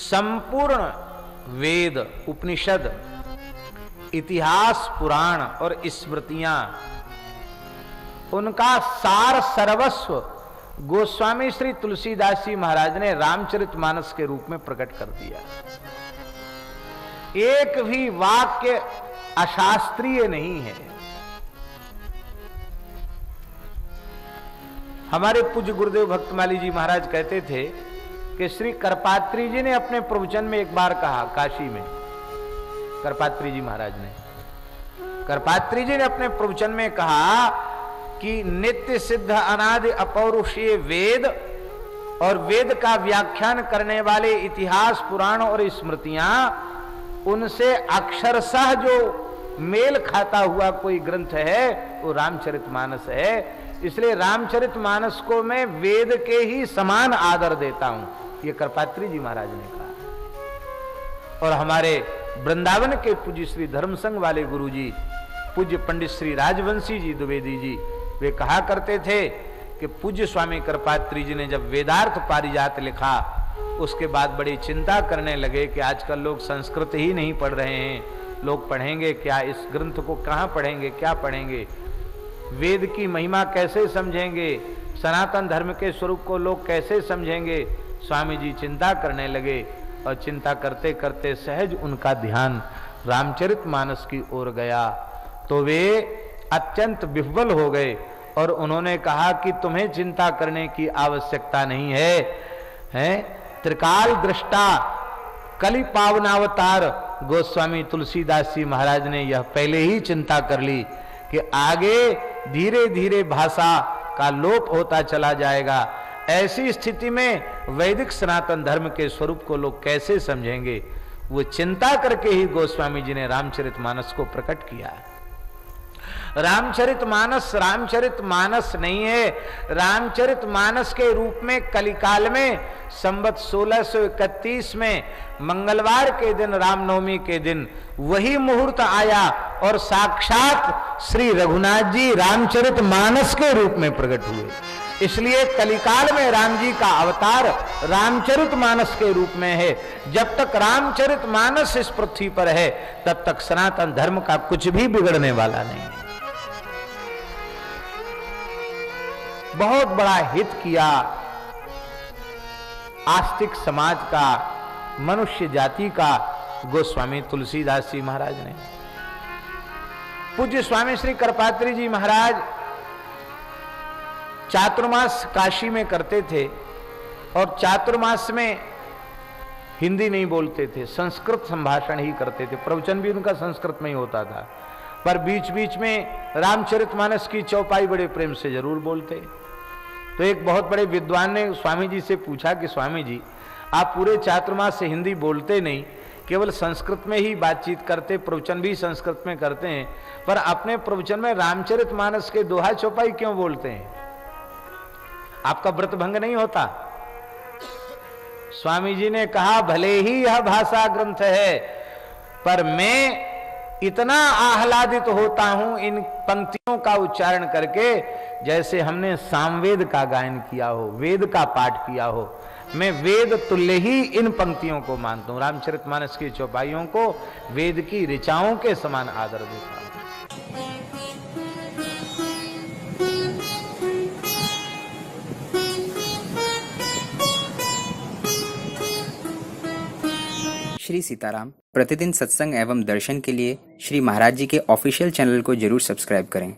संपूर्ण वेद, उपनिषद, इतिहास, पुराण और स्मृतियां, उनका सार सर्वस्व गोस्वामी श्री तुलसीदास जी महाराज ने रामचरितमानस के रूप में प्रकट कर दिया। एक भी वाक्य अशास्त्रीय नहीं है। हमारे पूज्य गुरुदेव भक्तमाली जी महाराज कहते थे कि श्री करपात्री जी ने अपने प्रवचन में एक बार कहा, काशी में करपात्री जी महाराज ने, करपात्री जी ने अपने प्रवचन में कहा कि नित्य सिद्ध अनादि अपौरुषीय वेद और वेद का व्याख्यान करने वाले इतिहास, पुराण और स्मृतियां, उनसे अक्षरशः जो मेल खाता हुआ कोई ग्रंथ है वो रामचरितमानस है। इसलिए रामचरितमानस को मैं वेद के ही समान आदर देता हूं, ये करपात्री जी महाराज ने कहा। और हमारे वृंदावन के पूज्य श्री धर्मसंघ वाले गुरु जी, पूज्य पंडित श्री राजवंशी जी द्विवेदी जी, वे कहा करते थे कि पूज्य स्वामी करपात्री जी ने जब वेदार्थ पारिजात लिखा, उसके बाद बड़ी चिंता करने लगे कि आजकल लोग संस्कृत ही नहीं पढ़ रहे हैं, लोग पढ़ेंगे क्या, इस ग्रंथ को कहाँ पढ़ेंगे, क्या पढ़ेंगे, वेद की महिमा कैसे समझेंगे, सनातन धर्म के स्वरूप को लोग कैसे समझेंगे। स्वामी जी चिंता करने लगे और चिंता करते करते सहज उनका ध्यान रामचरितमानस की ओर गया, तो वे अत्यंत विह्वल हो गए और उन्होंने कहा कि तुम्हें चिंता करने की आवश्यकता नहीं है, त्रिकाल दृष्टा कलि पावनावतार गोस्वामी तुलसीदास जी महाराज ने यह पहले ही चिंता कर ली कि आगे धीरे धीरे भाषा का लोप होता चला जाएगा। ऐसी स्थिति में वैदिक सनातन धर्म के स्वरूप को लोग कैसे समझेंगे। वो चिंता करके ही गोस्वामी जी ने रामचरितमानस को प्रकट किया। रामचरितमानस नहीं है, रामचरितमानस के रूप में कलिकाल में संवत 1631 में मंगलवार के दिन, रामनवमी के दिन वही मुहूर्त आया और साक्षात श्री रघुनाथ जी रामचरितमानस के रूप में प्रकट हुए। इसलिए कलिकाल में राम जी का अवतार रामचरितमानस के रूप में है। जब तक रामचरितमानस इस पृथ्वी पर है तब तक सनातन धर्म का कुछ भी बिगड़ने वाला नहीं है। बहुत बड़ा हित किया आस्तिक समाज का, मनुष्य जाति का गोस्वामी तुलसीदास जी महाराज ने। पूज्य स्वामी श्री करपात्री जी महाराज चातुर्मास काशी में करते थे और चातुर्मास में हिंदी नहीं बोलते थे, संस्कृत संभाषण ही करते थे। प्रवचन भी उनका संस्कृत में ही होता था, पर बीच बीच में रामचरितमानस की चौपाई बड़े प्रेम से जरूर बोलते। तो एक बहुत बड़े विद्वान ने स्वामी जी से पूछा कि स्वामी जी, आप पूरे चातुर्मास से हिंदी बोलते नहीं, केवल संस्कृत में ही बातचीत करते, प्रवचन भी संस्कृत में करते हैं, पर अपने प्रवचन में रामचरितमानस के दोहा चौपाई क्यों बोलते हैं? आपका व्रत भंग नहीं होता? स्वामी जी ने कहा, भले ही यह भाषा ग्रंथ है, पर मैं इतना आह्लादित होता हूं इन पंक्तियों का उच्चारण करके, जैसे हमने सामवेद का गायन किया हो, वेद का पाठ किया हो। मैं वेद तुल्य ही इन पंक्तियों को मानता हूं। रामचरितमानस की चौपाइयों को वेद की ऋचाओं के समान आदर देता हूं। श्री सीताराम प्रतिदिन सत्संग एवं दर्शन के लिए श्री महाराज जी के ऑफिशियल चैनल को जरूर सब्सक्राइब करें।